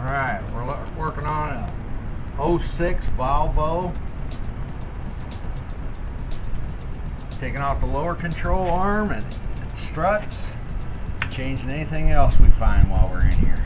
Alright, we're working on an 06 Volvo. Taking off the lower control arm and struts. Changing anything else we find while we're in here.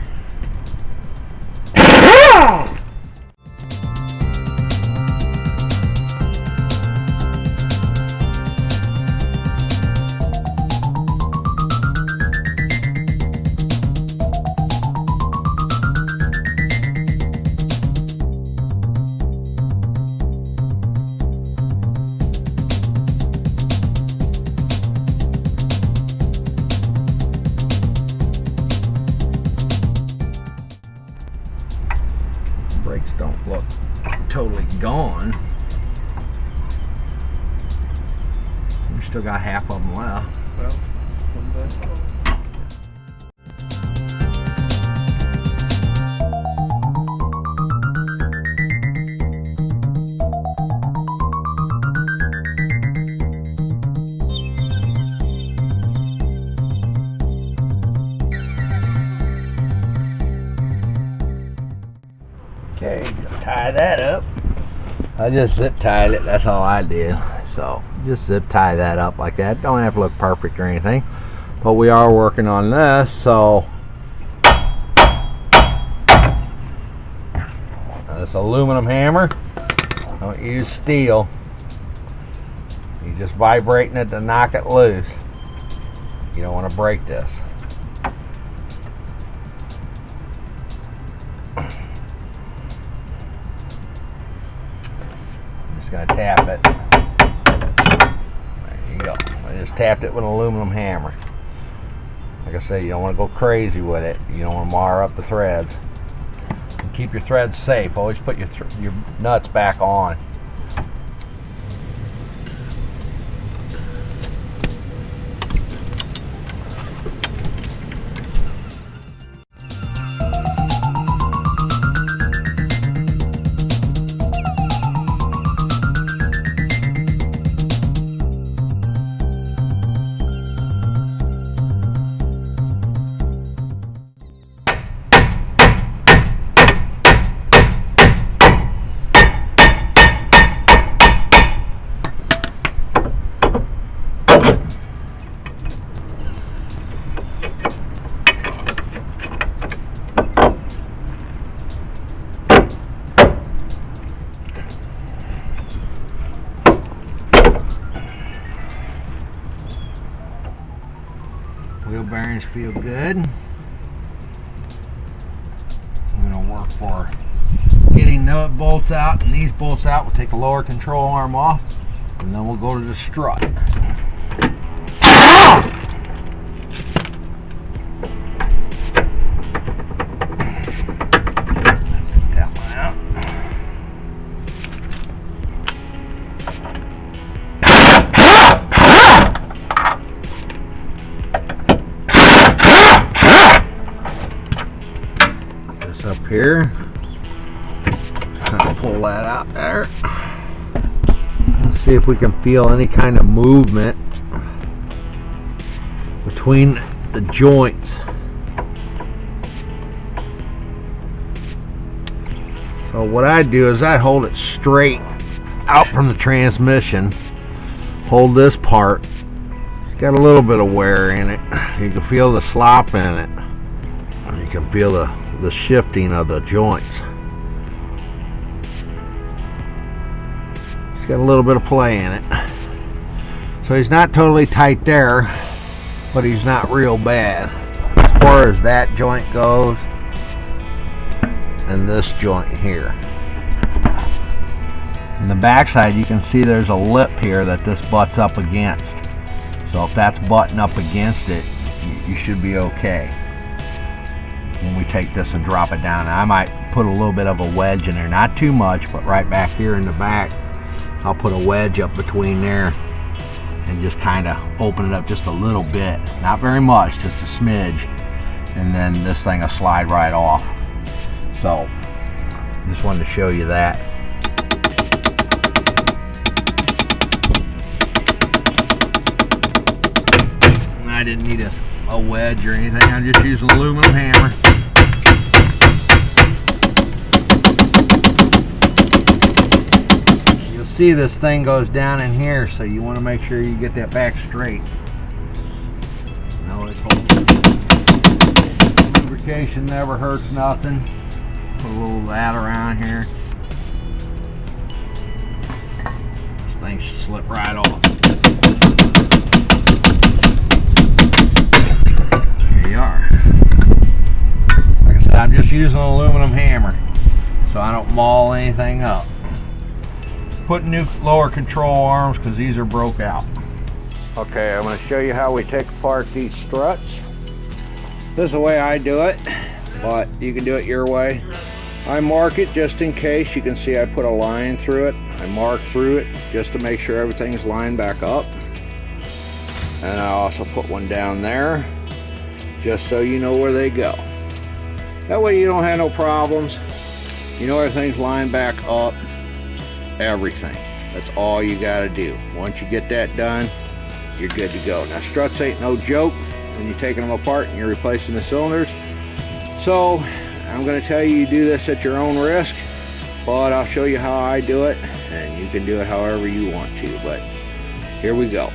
Brakes don't look totally gone. We still got half of them left. Well, okay, just tie that up. I just zip tied it, that's all I did. So just zip tie that up like that. Don't have to look perfect or anything, but we are working on this. So this aluminum hammer, don't use steel. You're just vibrating it to knock it loose. You don't want to break this. Gonna tap it. There you go. I just tapped it with an aluminum hammer. Like I say, you don't want to go crazy with it. You don't want to mar up the threads. And keep your threads safe. Always put your nuts back on. Wheel bearings feel good. I'm going to work for getting those bolts out and these bolts out. We'll take the lower control arm off and then we'll go to the strut. Up here, just gonna pull that out there. Let's see if we can feel any kind of movement between the joints. So what I do is I hold it straight out from the transmission, hold this part. It's got a little bit of wear in it. You can feel the slop in it. You can feel the shifting of the joints. It's got a little bit of play in it. So he's not totally tight there, but he's not real bad. As far as that joint goes, and this joint here. In the backside you can see there's a lip here that this butts up against. So if that's butting up against it, you should be okay. When we take this and drop it down, I might put a little bit of a wedge in there, not too much, but right back here in the back I'll put a wedge up between there and just kind of open it up just a little bit, not very much, just a smidge, and then this thing will slide right off. So just wanted to show you that. I I didn't need a wedge or anything. I just used an aluminum hammer. see this thing goes down in here, so you want to make sure you get that back straight. Now let's hold it. Lubrication never hurts nothing. Put a little of that around here. This thing should slip right off. There you are. Like I said, I'm just using an aluminum hammer, so I don't maul anything up. Put new lower control arms because these are broke out. Okay, I'm going to show you how we take apart these struts. This is the way I do it, but you can do it your way. I mark it just in case. You can see I put a line through it. I mark through it just to make sure everything's lined back up. And I also put one down there just so you know where they go. That way you don't have no problems. You know everything's lined back up. Everything. That's all you got to do. Once you get that done, you're good to go. Now, struts ain't no joke when you're taking them apart and you're replacing the cylinders. So I'm going to tell you, you do this at your own risk, but I'll show you how I do it, and you can do it however you want to. But here we go.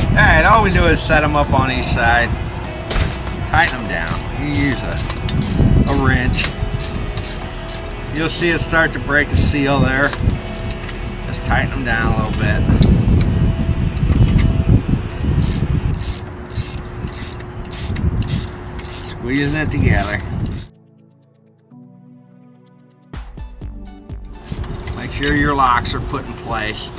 Alright, all we do is set them up on each side, tighten them down. You use a wrench. You'll see it start to break a seal there. Just tighten them down a little bit. Squeezing it together. Make sure your locks are put in place.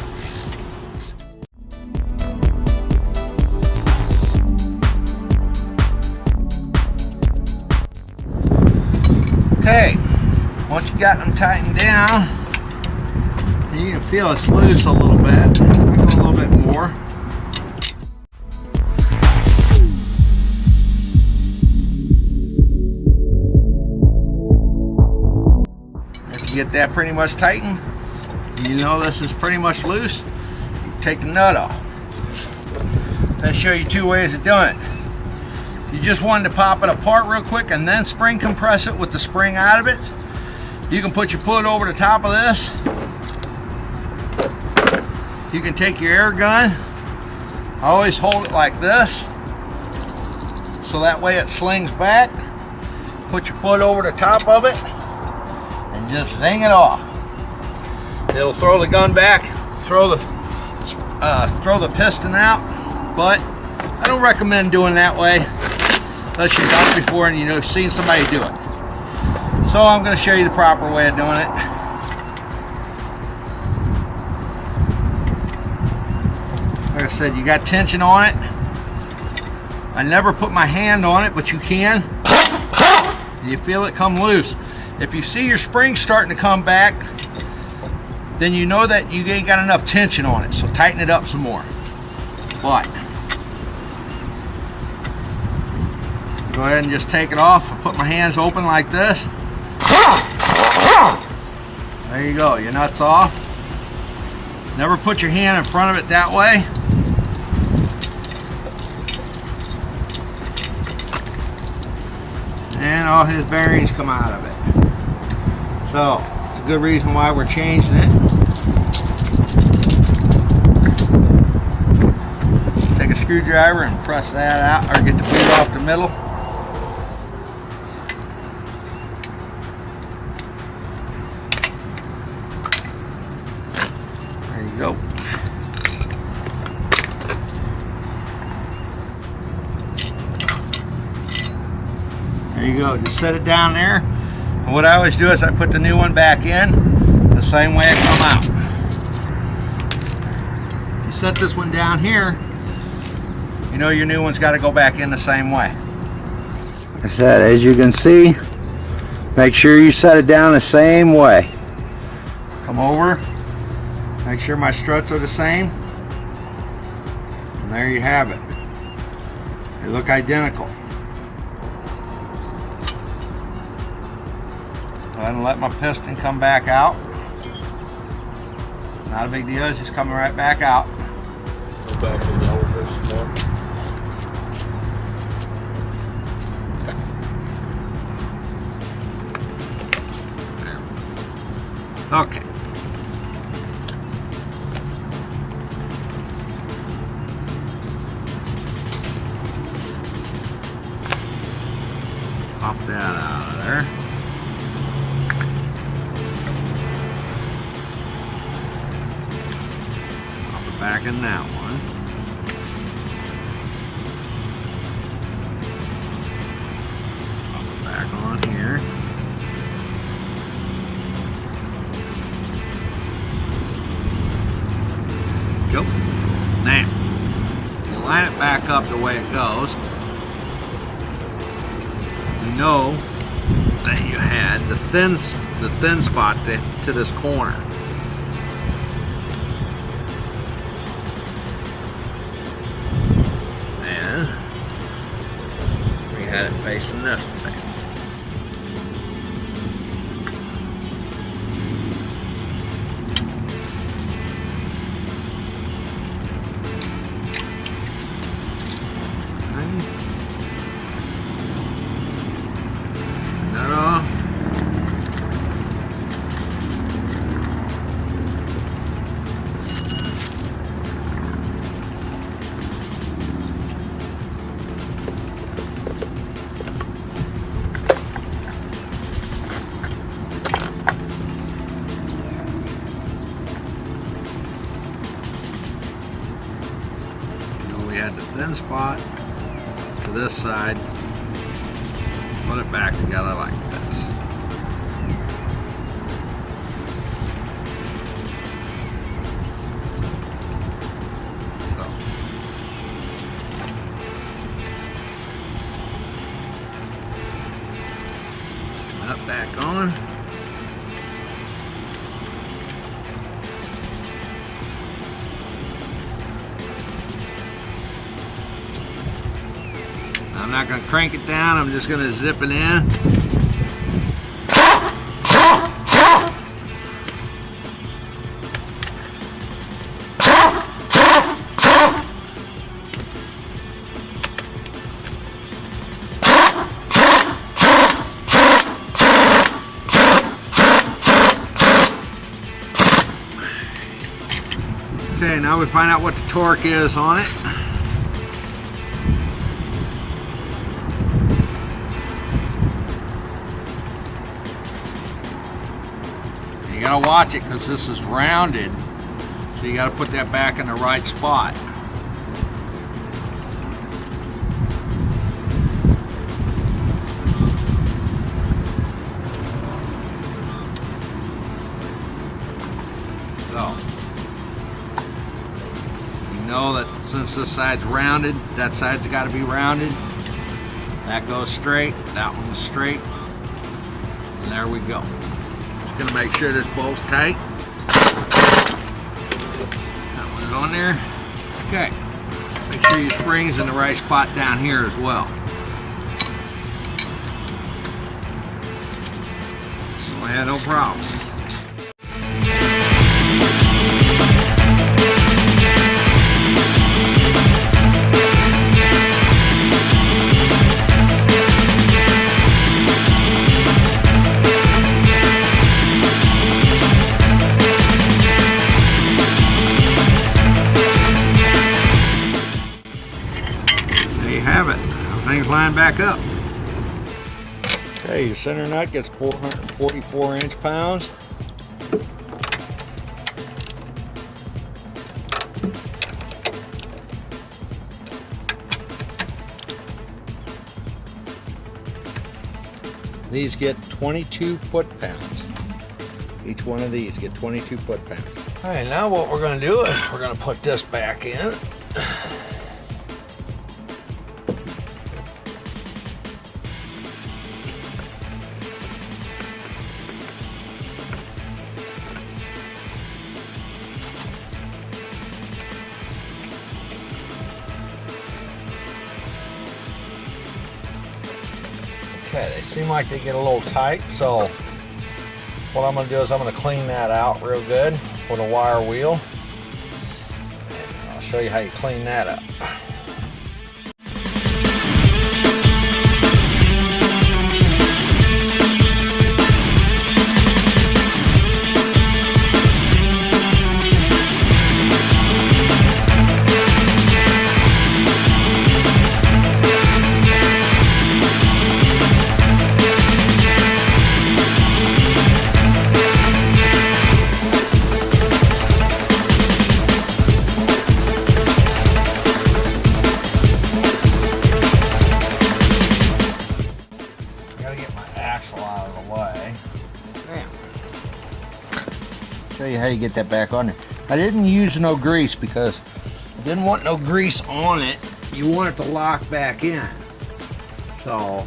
Okay. Once you got them tightened down, you can feel it's loose a little bit. Go a little bit more. If you get that pretty much tightened, you know this is pretty much loose, you take the nut off. I'll show you two ways of doing it. If you just wanted to pop it apart real quick and then spring compress it with the spring out of it, you can put your foot over the top of this. You can take your air gun. I always hold it like this, so that way it slings back. Put your foot over the top of it and just zing it off. It'll throw the gun back, throw the piston out, but I don't recommend doing that way unless you've done it before and you've seen somebody do it. So I'm going to show you the proper way of doing it. Like I said, you got tension on it. I never put my hand on it, but you can. You feel it come loose. If you see your spring starting to come back, then you know that you ain't got enough tension on it. So tighten it up some more. But go ahead and just take it off. I put my hands open like this. There you go, your nut's off. Never put your hand in front of it that way. And all his bearings come out of it. So, it's a good reason why we're changing it. Take a screwdriver and press that out, or get the boot off the middle. Go. There you go. Just set it down there. And what I always do is I put the new one back in the same way it come out. You set this one down here, you know your new one's got to go back in the same way. Like I said, as you can see, make sure you set it down the same way. Come over. Make sure my struts are the same. And there you have it. They look identical. Go ahead and let my piston come back out. Not a big deal, it's just coming right back out. Go back in the elevation more. Okay. that out of there. Pop it back in that one. Pop it back on here. Go. Now, you line it back up the way it goes. You know that you had the thin spot to this corner. And we had it facing this way. We had the thin spot to this side, put it back together like this. So. Up back on. I'm not going to crank it down, I'm just going to zip it in. Okay, now we find out what the torque is on it. You gotta watch it because this is rounded, so you gotta put that back in the right spot. So, you know that since this side's rounded, that side's got to be rounded. That goes straight, that one's straight, and there we go. Gonna make sure this bolt's tight. That one's on there. Okay. Make sure your spring's in the right spot down here as well. Oh yeah, no problem. Have it. Everything's lined back up. Okay, your center nut gets 444 inch-pounds. These get 22 foot-pounds. Each one of these get 22 foot-pounds. All right, now what we're going to do is we're going to put this back in. Okay, they seem like they get a little tight, so what I'm going to do is I'm going to clean that out real good with a wire wheel. And I'll show you how you clean that up. axle out of the way. Bam. Show you how you get that back on there. I didn't use no grease because I didn't want no grease on it. You want it to lock back in. So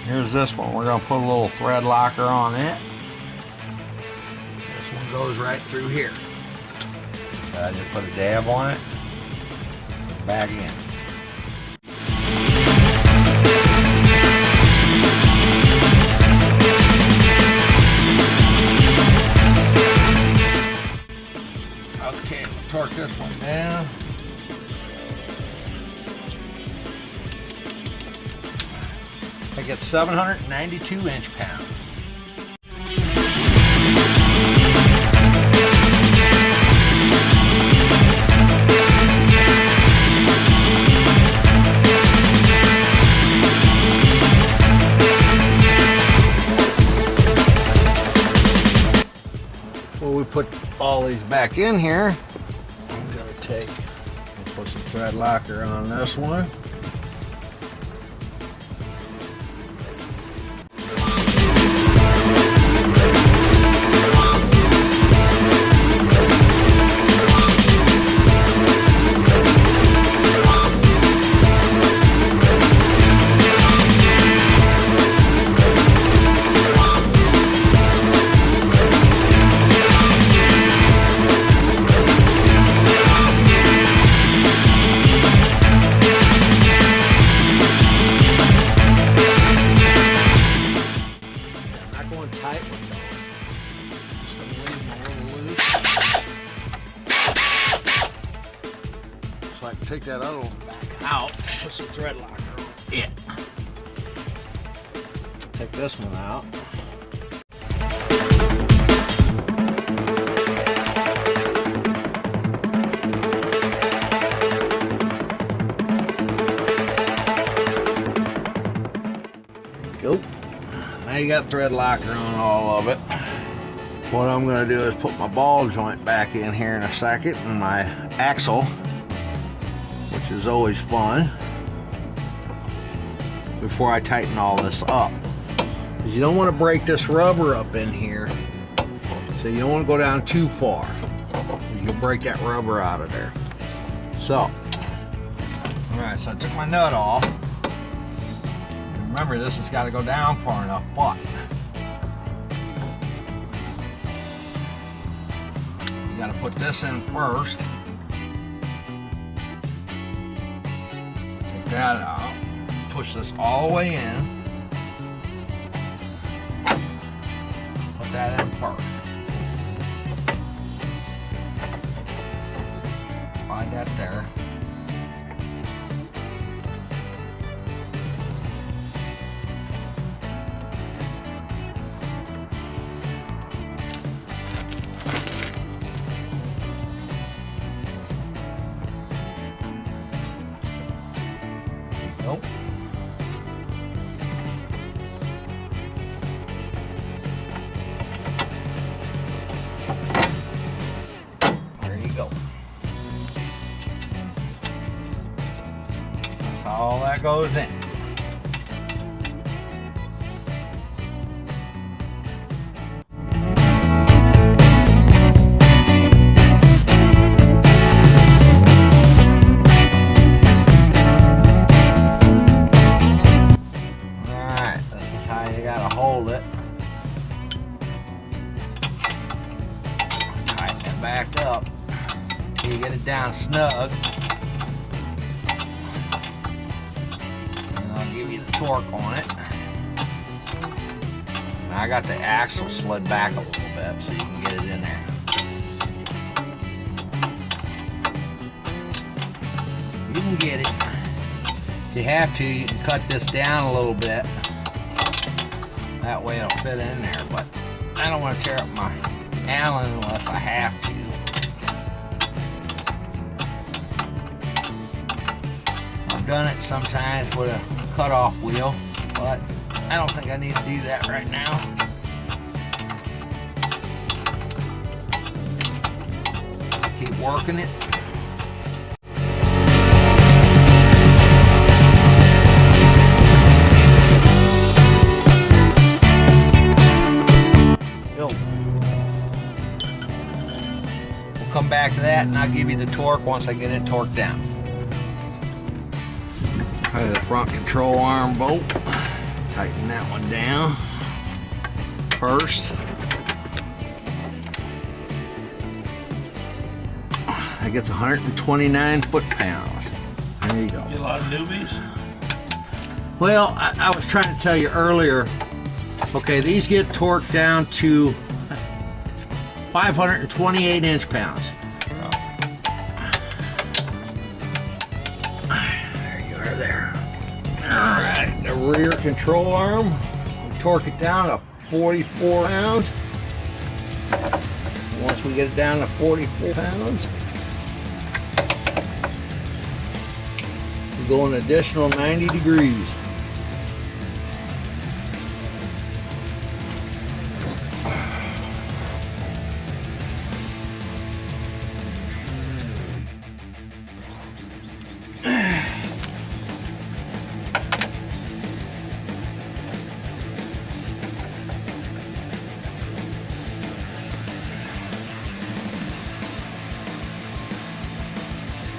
here's this one. We're going to put a little thread locker on it. This one goes right through here. So I just put a dab on it, put it back in. Okay, we'll torque this one down. I get 792 inch-pounds. Well, we put all these back in here. I'm gonna put some thread locker on this one. Take that other one back out, put some thread locker on it. Take this one out. Go. Now you got thread locker on all of it. What I'm going to do is put my ball joint back in here in a second and my axle, which is always fun, before I tighten all this up. Because you don't want to break this rubber up in here, so you don't want to go down too far, because you'll break that rubber out of there. So, alright, so I took my nut off. Remember, this has got to go down far enough, but you got to put this in first. That out, push this all the way in, put that in first, slide that there, nope. There you go. That's how all that goes in. Hold it, tighten it back up till you get it down snug, and I'll give you the torque on it. Now I got the axle slid back a little bit so you can get it in there. You can get it. If you have to, you can cut this down a little bit. That way it'll fit in there, but I don't want to tear up my Allen unless I have to. I've done it sometimes with a cutoff wheel, but I don't think I need to do that right now. Keep working it. Come back to that and I'll give you the torque once I get it torqued down. Try the front control arm bolt. Tighten that one down first. That gets 129 foot-pounds. There you go. Get a lot of newbies? Well, I was trying to tell you earlier, okay, these get torqued down to 528 inch-pounds. There you are there. All right, the rear control arm, we torque it down to 44 pounds. Once we get it down to 44 pounds, we go an additional 90 degrees.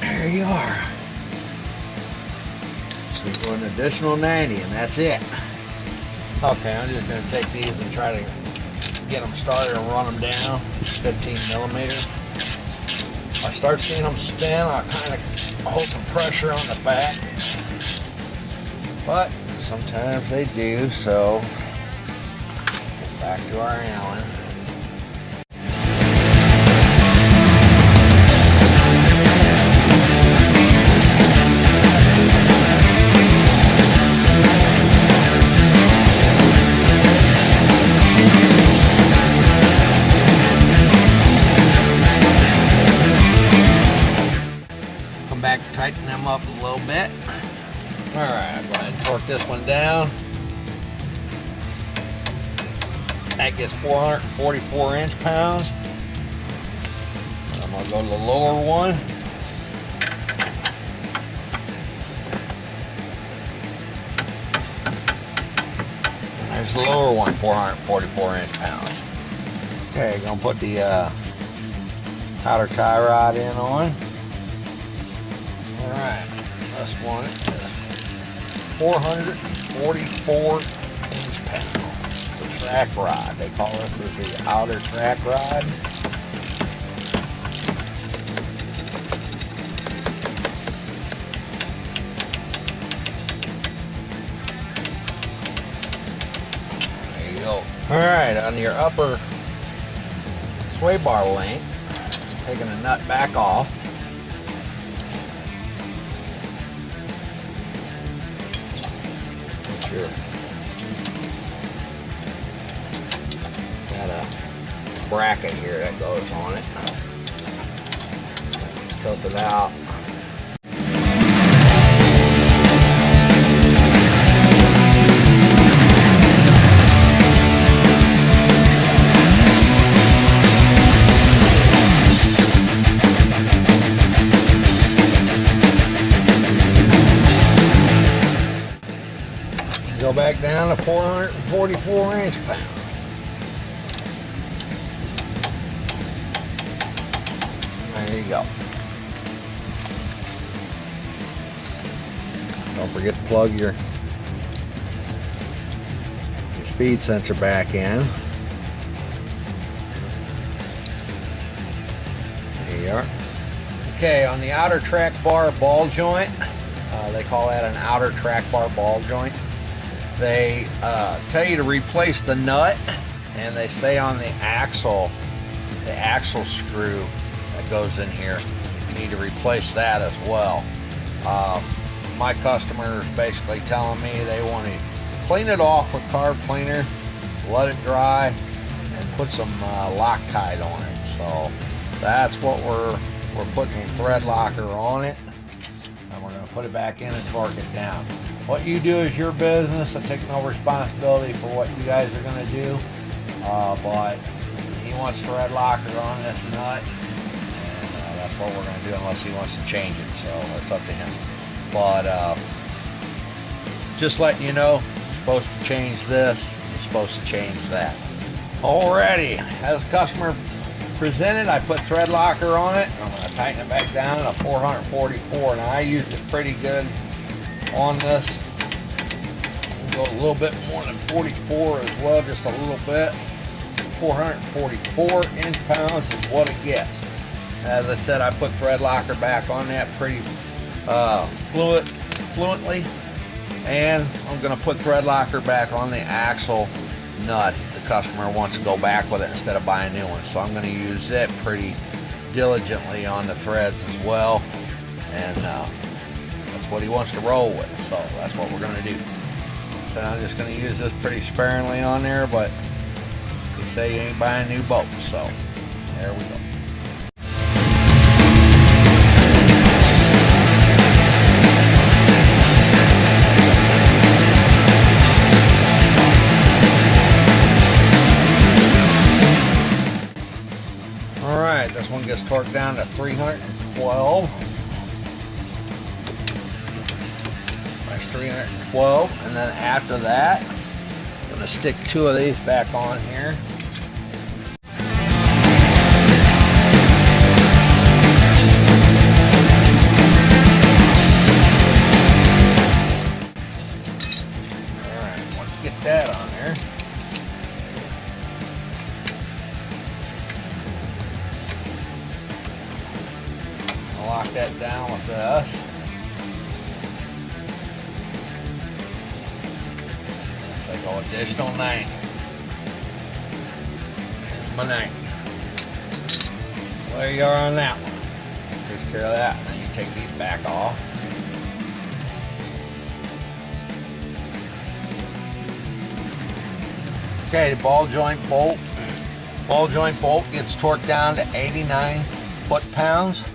There you are. So we go an additional 90 and that's it. Okay, I'm just going to take these and try to get them started and run them down. 15 millimeters. If I start seeing them spin, I'll kind of hold some pressure on the back. But sometimes they do, so get back to our Allen. Tighten them up a little bit. All right, I'm going to torque this one down. That gets 444 inch-pounds. I'm going to go to the lower one. And there's the lower one, 444 inch-pounds. Okay, going to put the outer tie rod in on. Alright, this one is 444 inch-pounds. It's a track rod. They call this the outer track rod. There you go. Alright, on your upper sway bar length, taking the nut back off. Got a bracket here that goes on it. Let's tilt it out. Go back down to 444 inch-pounds. There you go. Don't forget to plug your speed sensor back in. There you are. Okay, on the outer track bar ball joint, they call that an outer track bar ball joint. They tell you to replace the nut, and they say on the axle screw that goes in here, you need to replace that as well. My customers basically telling me they want to clean it off with carb cleaner, let it dry, and put some Loctite on it. So that's what we're putting a thread locker on it, and we're going to put it back in and torque it down. What you do is your business. I take no responsibility for what you guys are going to do. But he wants thread locker on this nut, and that's what we're going to do unless he wants to change it. So it's up to him. But just letting you know, you're supposed to change this. You're supposed to change that. Alrighty, as customer presented, I put thread locker on it. I'm going to tighten it back down to 444. Now I used it pretty good on this. We'll go a little bit more than 44 as well, just a little bit. 444 inch-pounds is what it gets. As I said, I put thread locker back on that pretty fluently, and I'm going to put thread locker back on the axle nut. The customer wants to go back with it instead of buying new ones, so I'm going to use it pretty diligently on the threads as well, and that's what he wants to roll with, so that's what we're going to do. So I'm just going to use this pretty sparingly on there, but you say you ain't buying new bolts, so there we go. Alright, this one gets torqued down to 312. That's 312, and then after that, I'm going to stick two of these back on here. Alright, once you get that on there, I'll lock that down with this. So additional 90. Here's my 90. There you are on that one. Takes care of that, and then you take these back off. Okay, the ball joint bolt. Ball joint bolt gets torqued down to 89 foot-pounds.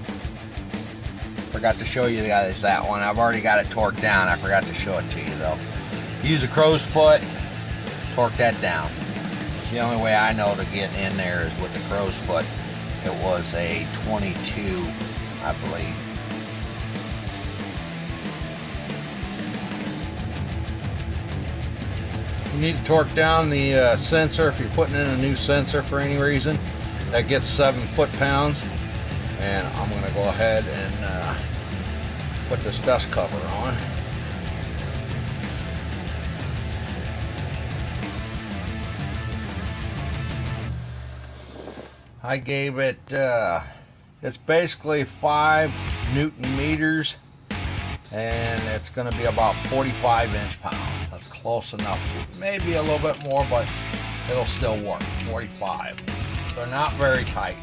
Forgot to show you guys that one. I've already got it torqued down. I forgot to show it to you though. Use a crow's foot, torque that down. It's the only way I know to get in there is with the crow's foot. It was a 22, I believe. You need to torque down the sensor if you're putting in a new sensor for any reason. That gets 7 foot-pounds. And I'm going to go ahead and put this dust cover on. I gave it, it's basically 5 Newton meters, and it's going to be about 45 inch-pounds. That's close enough. Maybe a little bit more, but it'll still work. 45. They're not very tight.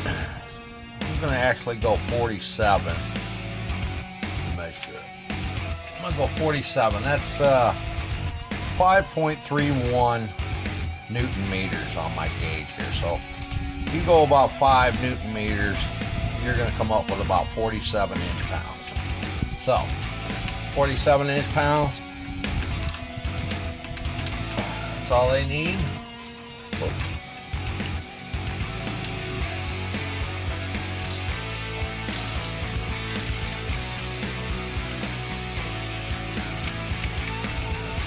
I'm going to actually go 47. Make sure. I'm going to go 47. That's 5.31 Newton meters on my gauge here. So if you go about 5 Newton meters, you're going to come up with about 47 inch-pounds. So 47 inch-pounds. That's all they need.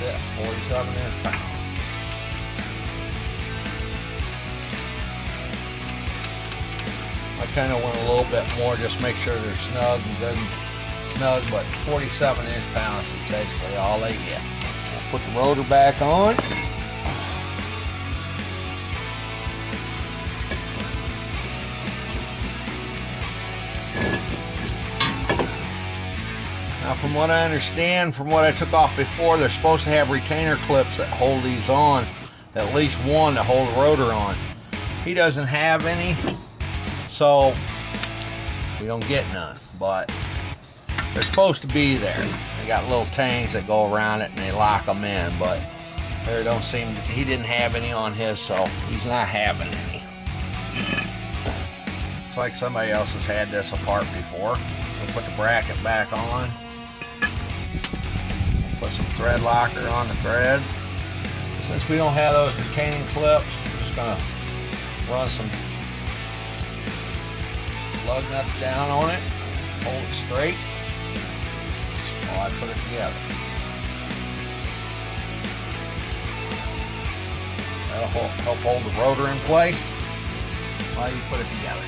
Yeah, 47 inch-pounds. I kind of want a little bit more, just make sure they're snug and good and snug, but 47 inch-pounds is basically all they get. We'll put the rotor back on. Now, from what I understand, from what I took off before, they're supposed to have retainer clips that hold these on, at least one to hold the rotor on. He doesn't have any, so we don't get none, but they're supposed to be there. They got little tangs that go around it and they lock them in, but there don't seem to, he didn't have any on his, so he's not having any. It's like somebody else has had this apart before. We'll put the bracket back on. Put some thread locker on the threads. Since we don't have those retaining clips, I'm just gonna run some lug nuts down on it, hold it straight while I put it together. That'll help hold the rotor in place while you put it together.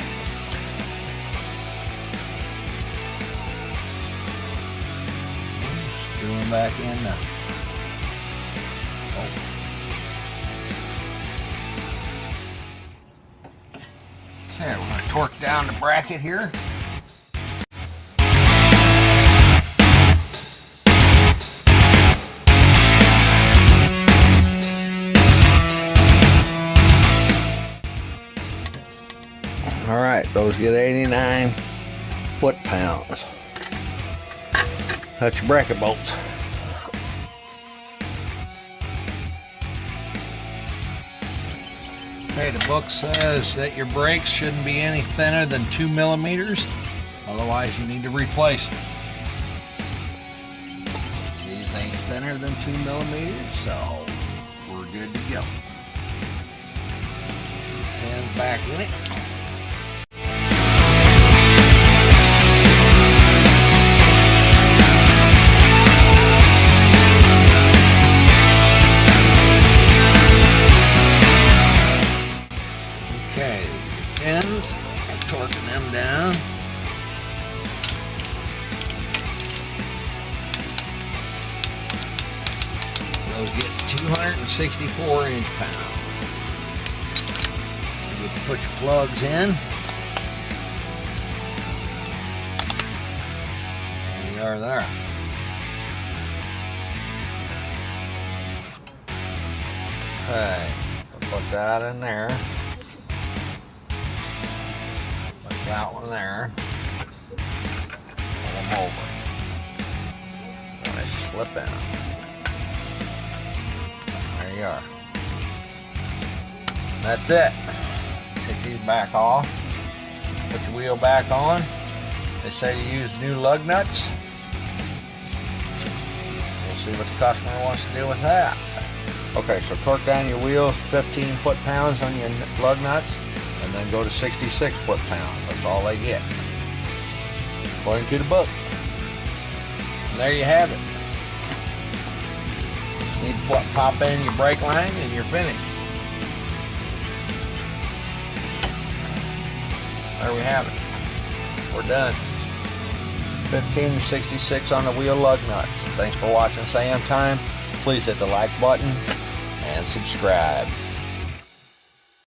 Screw them back in now. Okay, we're going to torque down the bracket here. All right, those get 89 foot-pounds. That's your bracket bolts. Okay, the book says that your brakes shouldn't be any thinner than 2 millimeters, otherwise you need to replace them. These ain't thinner than 2 millimeters, so we're good to go. Hands back in it. Okay, pins, I'm torquing them down. Those get 264 inch-pounds. You put your plugs in. There you are there. Okay, I'll put that in there. Put that one there. Pull them over. And I slip in them. There you are. That's it. Take these back off. Put your wheel back on. They say to use new lug nuts. We'll see what the customer wants to do with that. Okay, so torque down your wheels 15 foot-pounds on your lug nuts, and then go to 66 foot-pounds. That's all they get, according to the book. And there you have it. Just need to pop in your brake line and you're finished. There we have it. We're done. 15 to 66 on the wheel lug nuts. Thanks for watching Sam Time. Please hit the like button and subscribe.